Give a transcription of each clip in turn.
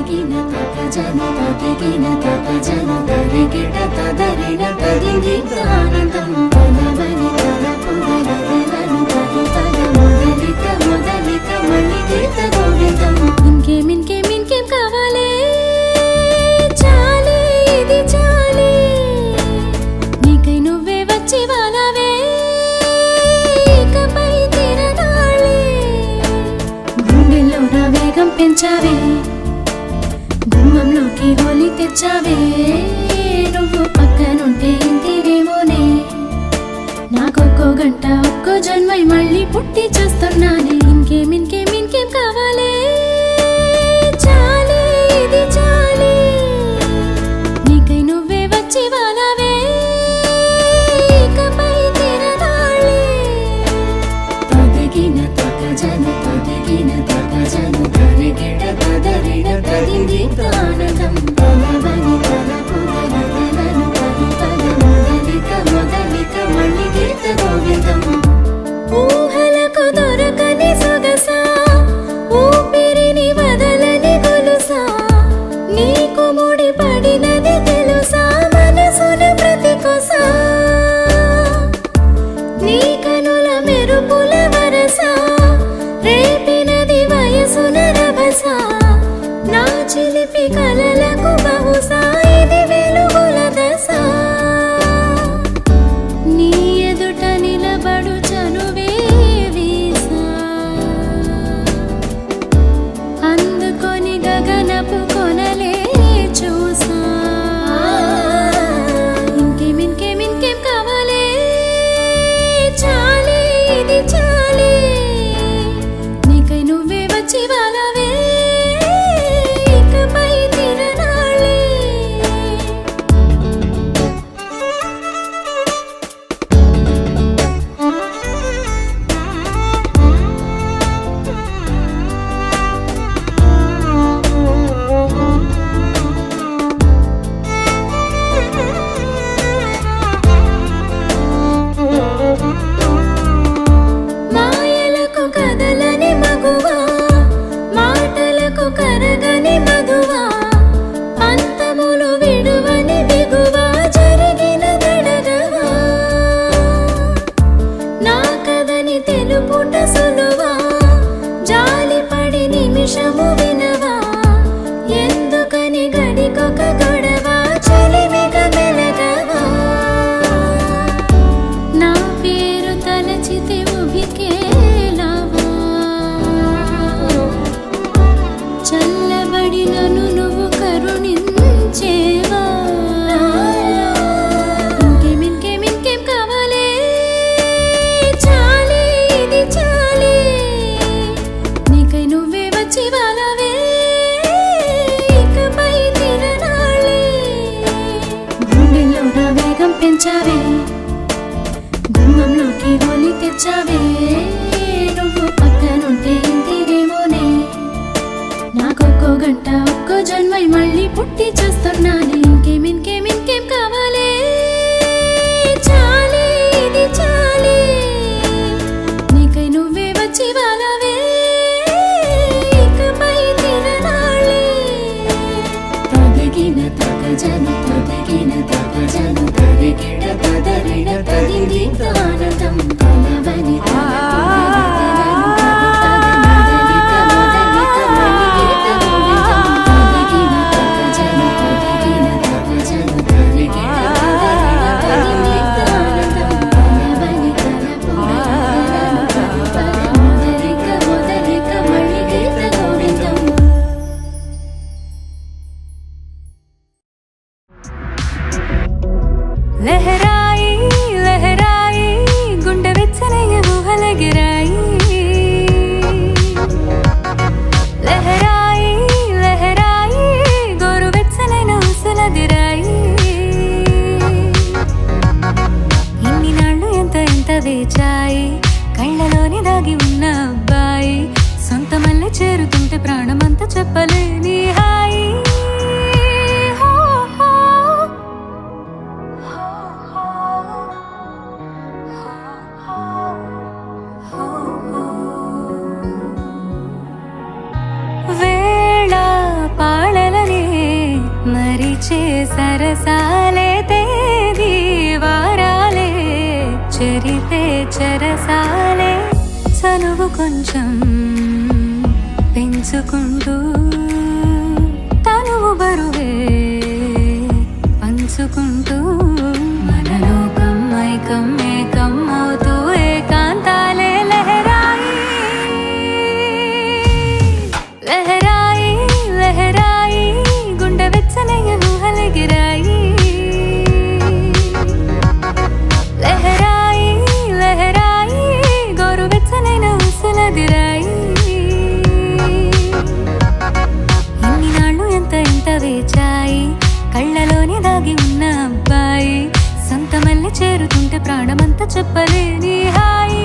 తదిగిన తగజను తదిగిన తగజను తరిగిట తదరిన తదిగిత ఆనందం తనవని తలపుగలను తలు తల మొదలిక మొదలిక మళ్ళీ గీత గోవిందం. ఇంకేం కావాలే చాలే ఇది చాలే నీకై నువ్వే వచ్చి వాలవే ఇకపై తిరనాళ్ళే గుండెల్లో నా వేగం పెంచావే గుమ్మంలోకి హోలీ తెచ్చావే నువ్వు పక్కనుంటే ఇంతేనేమోనే నాకొక్కో గంట ఒక్కో జన్మై మళ్ళీ పుట్టి చేస్తున్నానే. ఇంకేం కావాలే చాలే ఇది చాలే నీకై నువ్వే వచ్చి వాలవే ఇకపై తిరనాళ్ళే తదిగిన తగజను తదిగిన తగజను తరిగిడ తదరిడ తదిగిత ఆనందం తలవని తలపుగలను తలు తల మొదలిక మొదలిక మళ్ళీ గీత గోవిందం. ఊహలకు దొరకని సొగసా ఊపిరిని వదలని గొలుసా నీకు ముడి పడినది తెలుసా మనసున ప్రతి కొసా నీ కనుల మెరుపుల వరసా రేపినది వయసున రభసా నా చిలిపి కలలకు బహుశా ఇది వెలుగుల దశ నీ ఎదుట నిలబడు చనువే వీసా అందుకొని గగనపు కొనలే చూసా. ఇంకేం కావాలే చాలే ఇది చాలే నీకై నువ్వే వచ్చి వాలవే ఇకపై తిరనాళ్ళే. మాయలకు కదలని మగువా మాటలకు కరగని మధువా పంతములు విడువని దిగువా జరిగిన దడగవా నా కదని తెలుపుట సులువా జాలిపడి నిమిషము వినవా ఎందుకని గడికొక గొడవ చెలిమిగ మెలగవా నా పేరు తలచితే ఉబికేలావా చల్లబడి నన్ను నువ్వు కరుణించేవా. ఇంకేం కావాలే చాలే ఇది చాలే నీకై నువ్వే వచ్చి వాలవే ఇకపై తిరనాళ్ళే గుండెల్లో నా వేగం పెంచావే గుమ్మంలోకి హోలీ తెచ్చావే నువ్వు పక్కనుంటే ఇంతేనేమోనే నాకొక్కో గంట ఒక్కో జన్మై మళ్ళీ పుట్టి చేస్తున్నానే. ఇంకేం కావాలే చాలే ఇది చాలే నీకై నువ్వే వచ్చి వాలవే ఇకపై తిరనాళ్ళే తదిగిన తగజను తదిగిన తగజను తరిగిడ తదరిడ తదిగిత ఆనందం తలవని తలపుగలను తలు తల మొదలిక మళ్ళీ గీత గోవిందం. తదిగిన తగజను తదిగిన తగజను తరిగిడ తదరిడ తదిగిత ఆనందం తలవని తలపుగలను తలు తల మొదలిక మొదలిక మళ్ళీ గీత గోవిందం. లహరాయి లహరాయి గుండె వెచ్చనయ్య ఊహలగిరాయి లహరాయి లహరాయి గోరు వెచ్చనైన ఊసులదిరాయి ఇన్ని నాళ్ళు ఎంత వేచాయి కళ్ళలోని దాగి ఉన్న అబ్బాయి సొంత మల్లె చేరుతుంటే ప్రాణమంతా చెప్పలేని హాయి. వేళ పాళ సరసాలే తేదీ వారాలే చెరితే చెరసాలే చనువు కొంచెం పెంచుకుంటూ తనువు బరువే పంచుకుంటూ మన లోకం మైకం ఏకం అవుతూ ఏకాంతాలే లహరాయి లహరాయి లహరాయి గుండె వెచ్చనయ్య ఊహలెగిరాయి లహరాయి లహరాయి గోరు వెచ్చనైన ఊసలదిరాయి ఇన్ని నాళ్ళు ఎంత ఎంత వేచాయి కళ్ళలోని దాగి ఉన్న అబ్బాయి సొంత మళ్ళీ చేరుతుంటే ప్రాణమంతా చెప్పలేని హాయి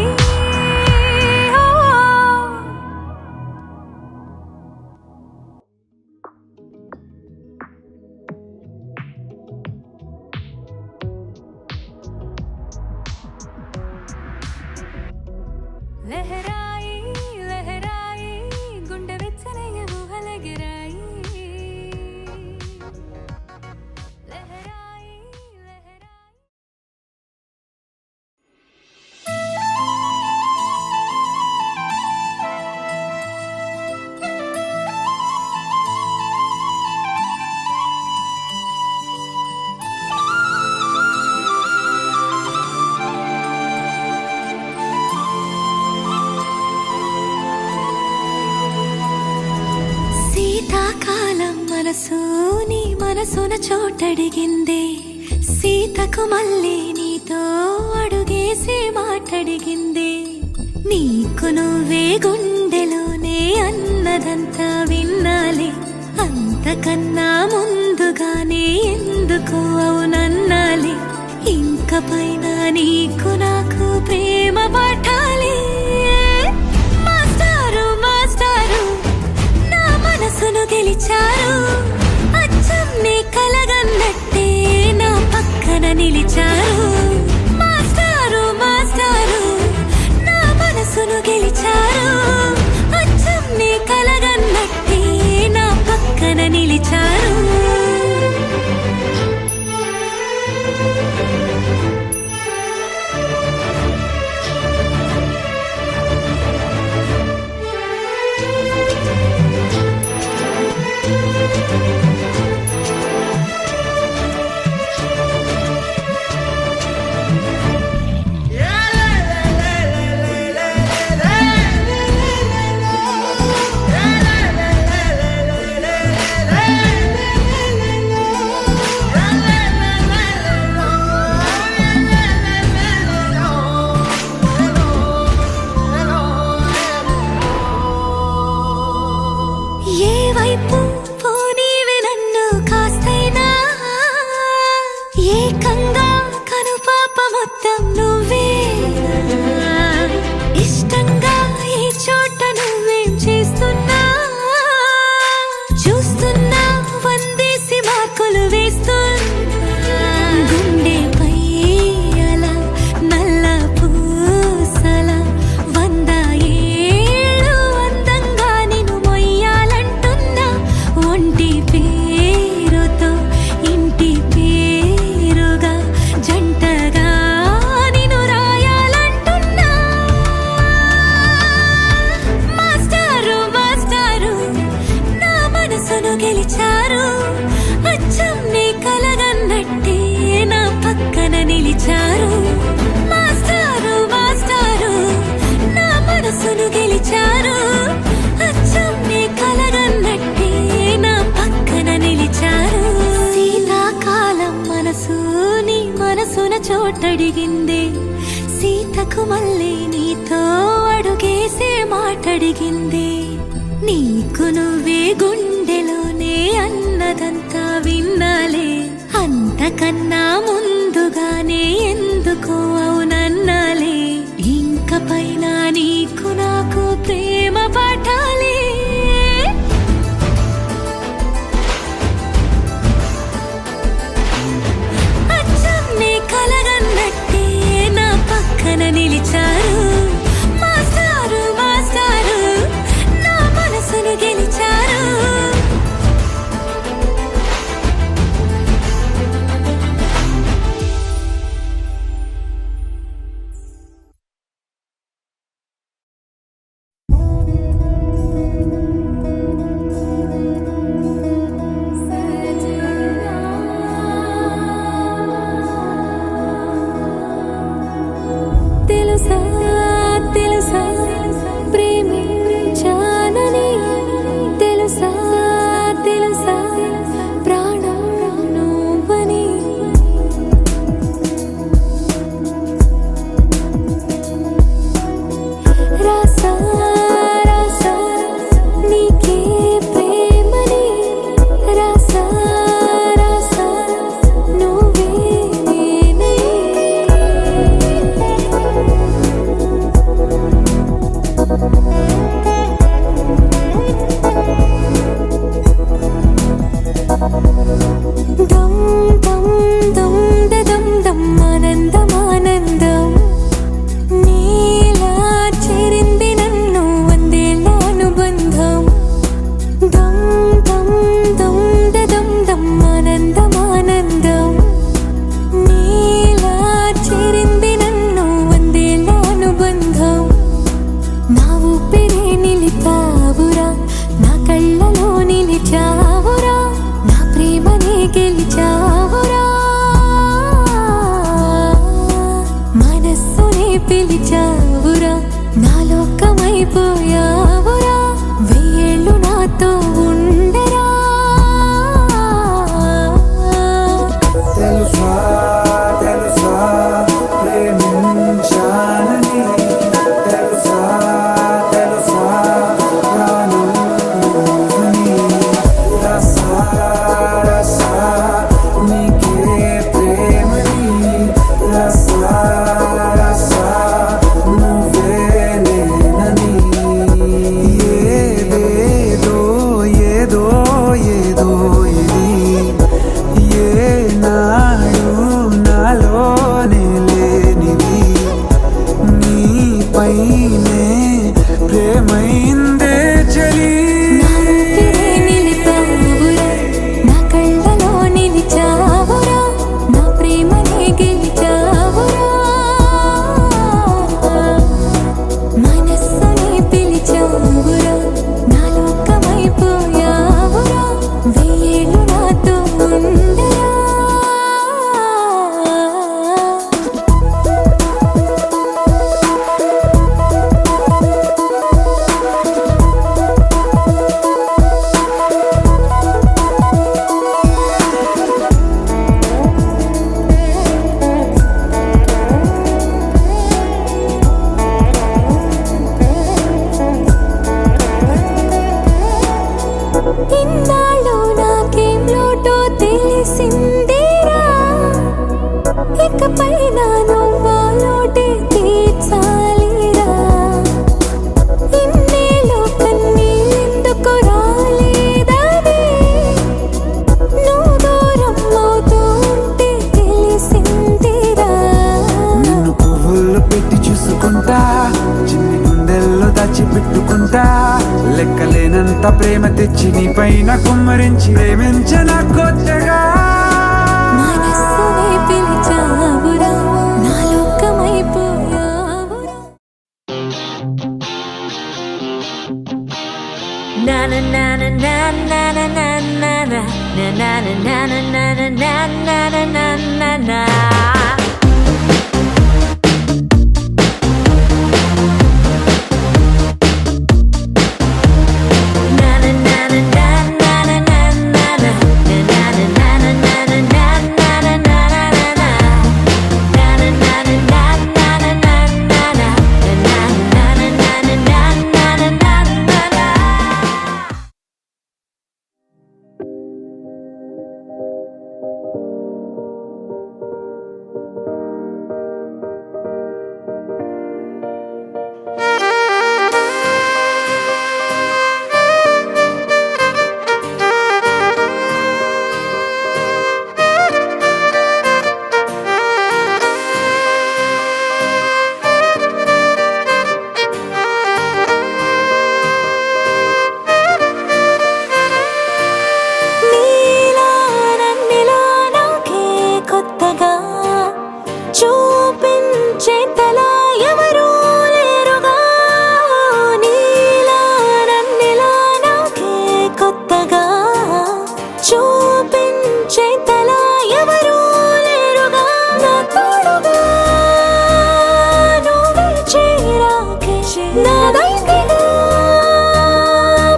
లహరాయి లహరాయి గుండె వెచ్చనయ్య ఊహలెగిరాయి లహరాయి లహరాయి శీతాకాలం మనసు నీ మనసున చోటడిగిందే సీతకు మళ్ళీ నీతో అడుగేసి మాటడిగిందే నీకు నువ్వే గుండెలోనే అన్నదంతా విన్నాలే అంతకన్నా ముందుగానే ఎందుకు అవునన్నాలే ఇంక పైన నీకు నాకు ప్రేమ పాఠాలే మాస్టారు మాస్టారు నా మనసును గెలిచారు అచ్చం నీ కలగన్నట్టే నా పక్కన నిలిచారు మాస్టారు మాస్టారు నా మనసును గెలిచారు అచ్చం నీ కలగన్నట్టే నా పక్కన నిలిచారు ఏ వైపు పోనీవి నన్ను కాస్తైనా ఏకంగా కనుపాప మొత్తం నువ్వే ఇష్టంగా ఈ చోట నువ్వేం చేస్తున్నా చూస్తున్నా వందేసి మార్కులు వేస్తున్నా గుండెపై అలా నల్ల పూసల 100 ఏళ్ళు అందంగా నిన్ను మొయ్యాలంటున్నా ఒంటి పేరుతో ఇంటి పేరుగా జంటగా నిన్ను రాయాలంటున్నా మాస్టారు మాస్టారు నా మనసును గెలిచారు అచ్చం నీ కలగన్నట్టే నా పక్కన నిలిచారు మాస్టారు మాస్టారు నా మనసును గెలిచారు అచ్చం నీ కలగన్నట్టే నా పక్కన నిలిచారు శీతాకాలం మనసు నీ మనసున చోటడిగిందే సీతకు మళ్ళీ నీతో అడుగేసే మాటడిగిందే నీకు నువ్వే గుండెలోనే అన్నదంతా విన్నాలే అంతకన్నా ముందుగానే ఎందుకు అవునన్నాలే ఇంక పైన నీకు నాకు ప్రేమ పాఠాలే అచ్చం నీ కలగన్నట్టే నా పక్కన నిలిచారు మాస్టారు మాస్టారు నా మనసును గెలిచారు ఇన్నాళ్ళు నాకేం లోటో తెలిసిందిరా, ఇకపై నా నువ్వా లోటే తీర్చాలిరా. ఇన్నేళ్ళు కన్నీళ్ళెందుకు రాలేదని నువ్వు దూరం అవుతూ ఉంటే తెలిసిందిరా. నిన్ను పువ్వుల్లో పెట్టి చూసుకుంటా, చిన్ని గుండెల్లో దాచిపెట్టుకుంటా, లెక్కలేనంత ప్రేమ తెచ్చి నీ పైన కుమ్మరించి ప్రేమించిన కొత్తగా. మనస్సునే పిలిచావురా, నా లోకమైపోయావురా. నా నా నా నా నా నా నా నా నా నా నా నా నా నా నా నా నా నా.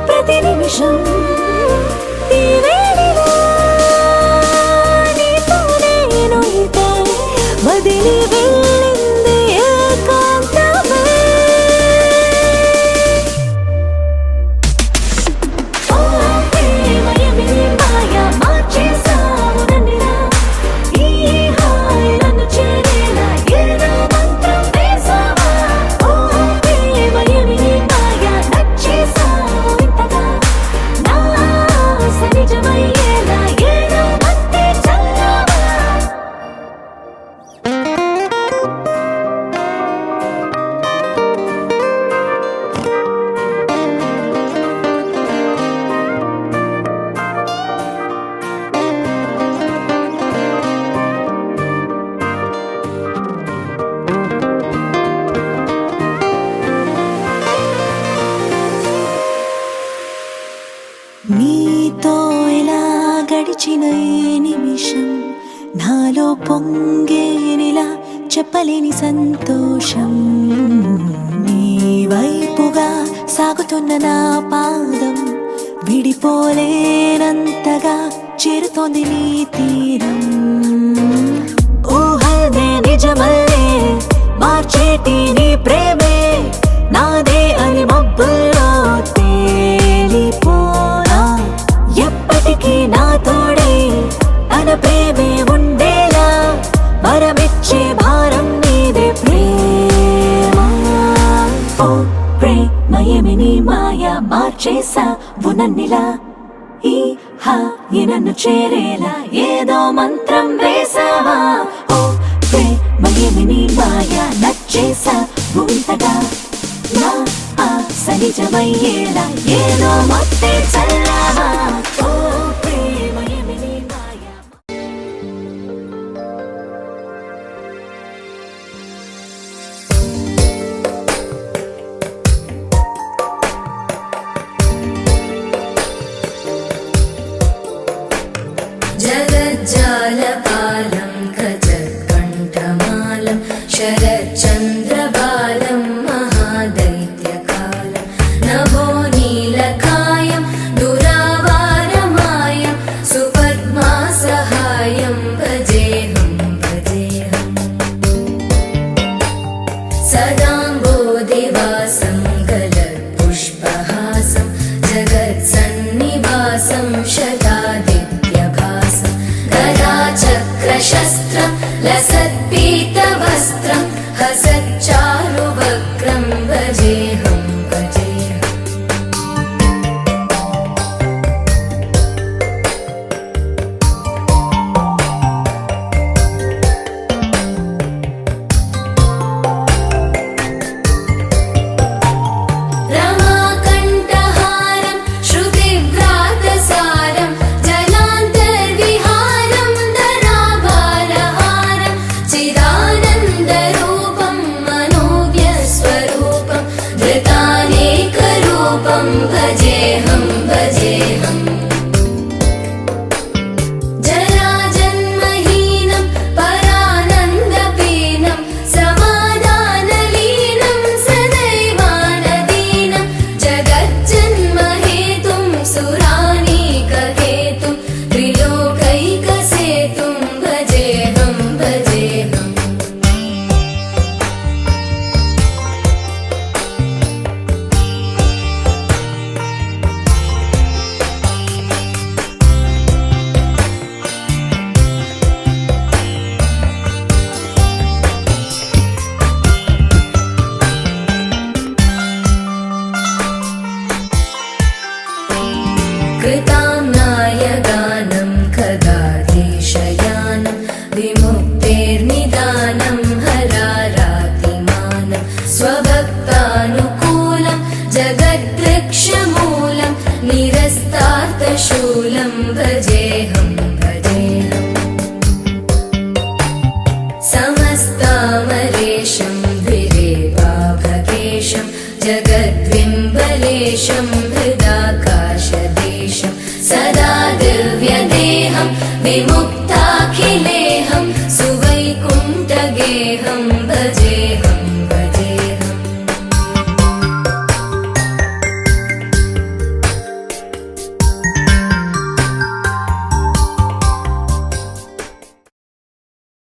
ప్రతి నిమిషం ఈ వేళలో నీతో నేను ఇక వదిలి వెళ్ళింది ఏకాంతమే. ఓ ప్రేమయమి మాయ మార్చేసావు నన్నిలా, ఈ హాయి నన్ను చేరేలా ఏదో మంత్రం వేసావా. ఓ ప్రేమయమి మాయ నచ్చేసావు ఇంతగా, నా ఆశ నిజమయ్యేలా ఏదో మత్తే చల్లావా. నీతో ఇలా గడిచిన ఈ నిమిషం నాలో పొంగేనిలా చెప్పలేని సంతోషం. నీ వైపుగా సాగుతున్న నా పాదం విడిపోలేనంతగా చేరుతోంది నీ తీరం. ఊహనే నిజమల్లే మార్చేటి నీ ప్రేమే నాదే అని మబ్బుల్లో తేలిపోనా. ఎప్పటికీ నా తోడే తన ప్రేమే ఉండేలా వరమిచ్చే భారం నీదే ప్రేమ. ఓ ప్రేమయమి నీ మాయ మార్చేసావు నన్నిలా, ఈ హాయి నన్ను చేరేలా ఏదో మంత్రం వేసావా. ఓ ప్రేమయమి నీ మాయ నచ్చేసావు ఇంతగా, నా ఆశ నిజమయ్యేలా ఏదో మత్తే చల్లావా. ఓ ప్రేమయమి నీ మాయ. జగజ్జాలపాలం గజత్కంఠమాలం శరచంద్రబాలం మహాదైత్యకాలం నభో నీలకాయం దుర भासं शतादित्यभासं गदाचक्रशस्त्रं लसत्पीतवस्त्रं हसच्चारुवक्त्रं भजेऽहं भजेऽहम् रमाकण्ठहारं श्रुतिव्रातसारं जलान्तर्विहारं धराभारहारं चिदानन्दरूपं मनोव्यस्वरूपं धृतानेकरूपं भजेऽहं भजेऽहम् जराजन्महीनं परानन्दपीनं समाधानलीनं सदैवानदीनं जगज्जन्महेतुं सुरानीकहेतुं त्रिलोकैकसेतुं भजेऽहं भजेऽहम् कृताम्नायगानं खगाधीशयानं विमुक्तेर्निदानं हरारातिमानं स्वभक्तानुकूलं जगद्वृक्षमूलं निरस्तार्थशूलं भजेऽहं भजेऽहम् समस्तामरेशं धिरेवाभकेशं जगद्विम्बलेशं हृदाकाशदेशं सदा दिव्यदेहं विमुक्त